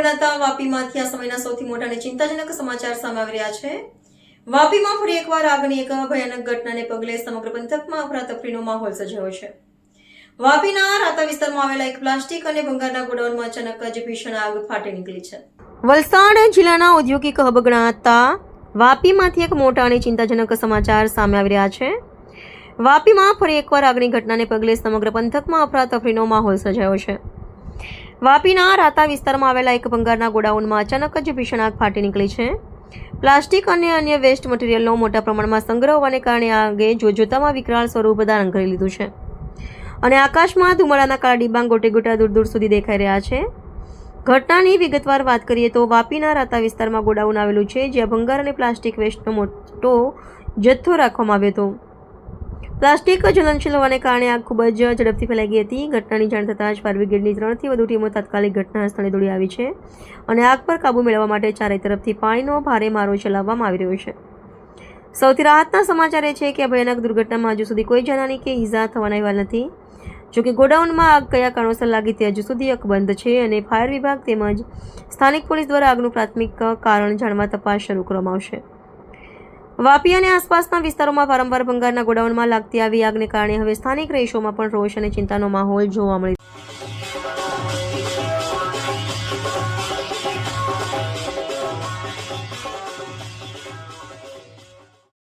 ગણાતા વાપીમાંથી આ સમયના સૌથી મોટા અને ચિંતાજનક સમાચાર સામે આવી રહ્યા છે। વાપીમાં ફરી એકવાર આગની એક ભયાનક ઘટનાને પગલે સમગ્ર પંથકમાં અફરાતફરીનો માહોલ સર્જાયો છે। વાપીના રાતા વિસ્તારમાં આવેલા એક પ્લાસ્ટિક અને ભંગારના ગોડાઉનમાં અચાનક જ ભીષણ આગ ફાટી નીકળી છે। વલસાડ જિલ્લાના ઔદ્યોગિક હબ ગણાતા વાપીમાંથી એક મોટા અને ચિંતાજનક સમાચાર સામે આવી રહ્યા છે। વાપીમાં ફરી એકવાર આગની ઘટનાને પગલે સમગ્ર પંથકમાં અફરાતફરીનો માહોલ સર્જાયો છે। વાપીના રાતા વિસ્તારમાં આવેલા એક ભંગારના ગોડાઉનમાં અચાનક જ ભીષણ આગ ફાટી નીકળી છે। પ્લાસ્ટિક અને અન્ય વેસ્ટ મટીરિયલનો મોટા પ્રમાણમાં સંગ્રહ હોવાને કારણે આગે જોતજોતામાં વિકરાળ સ્વરૂપ ધારણ કરી લીધું છે અને આકાશમાં ધુમાડાના કાળા ડિબાંગ ગોટે ગોટા દૂર દૂર સુધી દેખાઈ રહ્યા છે। ઘટનાની વિગતવાર વાત કરીએ તો વાપીના રાતા વિસ્તારમાં ગોડાઉન આવેલું છે, જ્યાં ભંગાર અને પ્લાસ્ટિક વેસ્ટનો મોટો જથ્થો રાખવામાં આવ્યો હતો। પ્લાસ્ટિક જ્વલનશીલ હોવાને કારણે આગ ખૂબ જ ઝડપથી ફેલાઈ ગઈ હતી। ઘટનાની જાણ થતાં જ ફાયર બ્રિગેડની 3થી વધુ ટીમો તાત્કાલિક ઘટના સ્થળે દોડી આવી છે અને આગ પર કાબૂ મેળવવા માટે ચારે તરફથી પાણીનો ભારે મારો ચલાવવામાં આવી રહ્યો છે। સૌથી રાહતના સમાચાર એ છે કે આ ભયાનક દુર્ઘટનામાં હજુ સુધી કોઈ જાનહાની કે ઈજા થવાના અહેવાલ નથી। જોકે ગોડાઉનમાં આગ કયા કારણોસર લાગી તે હજુ સુધી અકબંધ છે અને ફાયર વિભાગ તેમજ સ્થાનિક પોલીસ દ્વારા આગનું પ્રાથમિક કારણ જાણવા તપાસ શરૂ કરવામાં આવશે। વાપી અને આસપાસના વિસ્તારોમાં વારંવાર ભંગારના ગોડાઉનમાં લાગતી આવી આગને કારણે હવે સ્થાનિક રહીશોમાં પણ રોષ અને ચિંતાનો માહોલ જોવા મળ્યો।